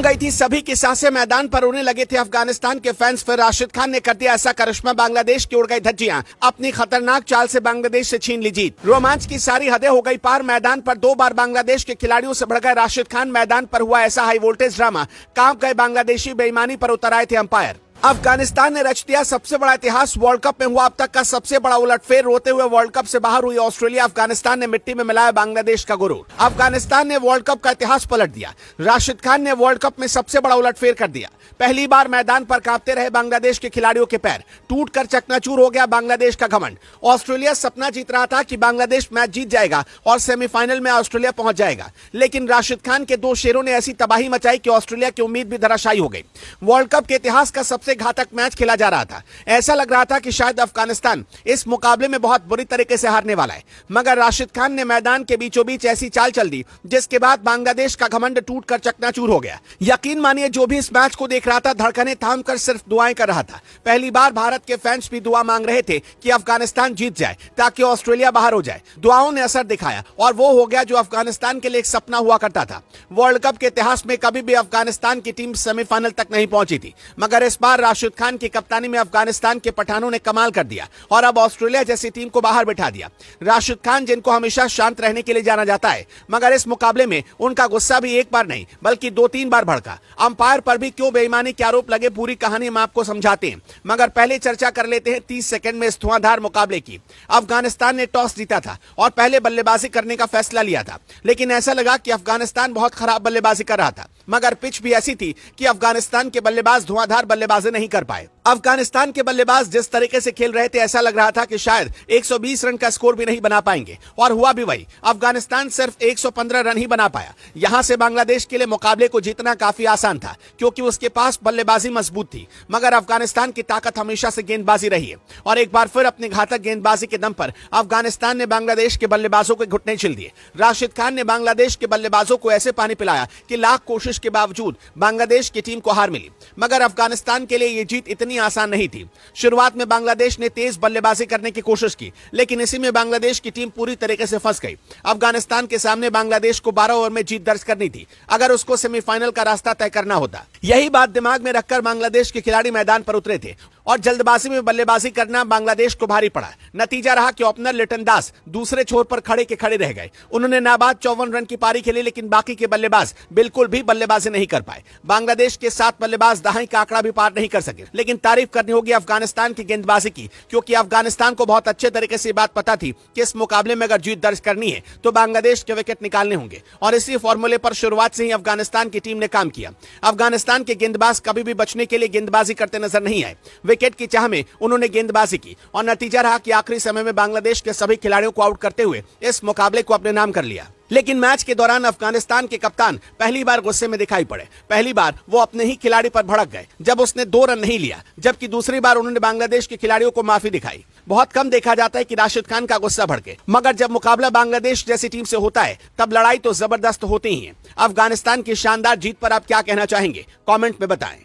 गई थी सभी की सांसें, मैदान पर रोने लगे थे अफगानिस्तान के फैंस। फिर राशिद खान ने कर दिया ऐसा करिश्मा, बांग्लादेश की उड़ गई धज्जियां। अपनी खतरनाक चाल से बांग्लादेश से छीन ली जीत। रोमांच की सारी हदें हो गई पार। मैदान पर 2 बार बांग्लादेश के खिलाड़ियों से बढ़ गए राशिद खान। मैदान पर हुआ ऐसा हाई वोल्टेज ड्रामा, कांप गए बांग्लादेशी। बेईमानी पर उतर आए थे अंपायर। अफगानिस्तान ने रच दिया सबसे बड़ा इतिहास। वर्ल्ड कप में हुआ अब तक का सबसे बड़ा उलटफेर। रोते हुए वर्ल्ड कप से बाहर हुई ऑस्ट्रेलिया। अफगानिस्तान ने मिट्टी में मिलाया बांग्लादेश का गुरूर। अफगानिस्तान ने वर्ल्ड कप का इतिहास पलट दिया। राशिद खान ने वर्ल्ड कप में सबसे बड़ा उलटफेर कर दिया। पहली बार मैदान पर कांपते रहे बांग्लादेश के खिलाड़ियों के पैर। टूटकर चकनाचूर हो गया बांग्लादेश का घमंड। ऑस्ट्रेलिया सपना जीत रहा था कि बांग्लादेश मैच जीत जाएगा और सेमीफाइनल में ऑस्ट्रेलिया पहुंच जाएगा, लेकिन राशिद खान के 2 शेरों ने ऐसी तबाही मचाई कि ऑस्ट्रेलिया की उम्मीद भी धराशायी हो गई। वर्ल्ड कप के इतिहास का सबसे घातक मैच खेला जा रहा था। ऐसा लग रहा था कि शायद अफगानिस्तान इस मुकाबले में बहुत बुरी तरीके से हारने वाला है, मगर राशिद खान ने मैदान के बीचों बीच ऐसी चाल चल दी जिसके बाद बांग्लादेश का घमंड टूटकर चकनाचूर हो गया। यकीन मानिए, जो भी इस मैच को देख रहा था धड़कनें थाम कर सिर्फ दुआएं कर रहा था। पहली बार भारत के फैंस भी दुआ मांग रहे थे कि अफगानिस्तान जीत जाए ताकि ऑस्ट्रेलिया बाहर हो जाए। दुआओं ने असर दिखाया और वो हो गया जो अफगानिस्तान के लिए एक सपना हुआ करता था। वर्ल्ड कप के इतिहास में कभी भी अफगानिस्तान की टीम सेमीफाइनल तक नहीं पहुंची थी, मगर इस बार राशिद खान की कप्तानी में अफगानिस्तान के पठानों ने कमाल कर दिया और अब ऑस्ट्रेलिया जैसी टीम को बाहर बिठा दिया। राशिद खान, जिनको हमेशा शांत रहने के लिए जाना जाता है, मगर इस मुकाबले में उनका गुस्सा भी एक बार नहीं बल्कि 2-3 बार भड़का। अंपायर पर भी क्यों बेईमानी के आरोप लगे, पूरी कहानी हम आपको समझाते हैं, मगर पहले चर्चा कर लेते हैं 30 सेकंड में इस धुआंधार मुकाबले की। अफगानिस्तान ने टॉस जीता था और पहले बल्लेबाजी करने का फैसला लिया था, लेकिन ऐसा लगा कि अफगानिस्तान बहुत खराब बल्लेबाजी कर रहा था, मगर पिच भी ऐसी थी कि अफगानिस्तान के बल्लेबाज धुआंधार बल्लेबाजी नहीं कर पाए। अफगानिस्तान के बल्लेबाज जिस तरीके से खेल रहे थे, ऐसा लग रहा था कि शायद 120 रन का स्कोर भी नहीं बना पाएंगे, और हुआ भी वही। अफगानिस्तान सिर्फ 115 रन ही बना पाया। यहां से बांग्लादेश के लिए मुकाबले को जीतना काफी आसान था क्योंकि उसके पास बल्लेबाजी मजबूत थी, मगर अफगानिस्तान की ताकत हमेशा से गेंदबाजी रही है और एक बार फिर अपनी घातक गेंदबाजी के दम पर अफगानिस्तान ने बांग्लादेश के बल्लेबाजों के घुटने छिल दिए। राशिद खान ने बांग्लादेश के बल्लेबाजों को ऐसे पानी पिलाया कि लाख कोशिश के बावजूद बांग्लादेश की टीम को हार मिली, मगर अफगानिस्तान के लिए यह जीत इतनी आसान नहीं थी। शुरुआत में बांग्लादेश ने तेज बल्लेबाजी करने की कोशिश की, लेकिन इसी में बांग्लादेश की टीम पूरी तरीके से फंस गई। अफगानिस्तान के सामने बांग्लादेश को 12 ओवर में जीत दर्ज करनी थी अगर उसको सेमीफाइनल का रास्ता तय करना होता। यही बात दिमाग में रखकर बांग्लादेश के खिलाड़ी मैदान पर उतरे थे और जल्दबाजी में बल्लेबाजी करना बांग्लादेश को भारी पड़ा। नतीजा रहा कि ओपनर लिटन दास दूसरे छोर पर खड़े के खड़े रह गए। उन्होंने नाबाद 54 रन की पारी खेली, लेकिन बाकी के बल्लेबाज बिल्कुल भी बल्लेबाजी नहीं कर पाए। बांग्लादेश के 7 बल्लेबाज दहाई का आंकड़ा भी पार नहीं कर सके, लेकिन तारीफ करनी होगी अफगानिस्तान की गेंदबाजी की, क्योंकि अफगानिस्तान को बहुत अच्छे तरीके से बात पता थी कि इस मुकाबले में अगर जीत दर्ज करनी है तो बांग्लादेश के विकेट निकालने होंगे, और इसी फॉर्मूले पर शुरुआत से ही अफगानिस्तान की टीम ने काम किया। अफगानिस्तान के गेंदबाज कभी भी बचने के लिए गेंदबाजी करते नजर नहीं आए। विकेट की चाह में उन्होंने गेंदबाजी की और नतीजा रहा कि आखिरी समय में बांग्लादेश के सभी खिलाड़ियों को आउट करते हुए इस मुकाबले को अपने नाम कर लिया। लेकिन मैच के दौरान अफगानिस्तान के कप्तान पहली बार गुस्से में दिखाई पड़े। पहली बार वो अपने ही खिलाड़ी पर भड़क गए जब उसने 2 रन नहीं लिया, जबकि दूसरी बार उन्होंने बांग्लादेश के खिलाड़ियों को माफी दिखाई। बहुत कम देखा जाता है कि राशिद खान का गुस्सा भड़के, मगर जब मुकाबला बांग्लादेश जैसी टीम से होता है तब लड़ाई तो जबरदस्त होती ही है। अफगानिस्तान की शानदार जीत पर आप क्या कहना चाहेंगे, कमेंट में बताएं।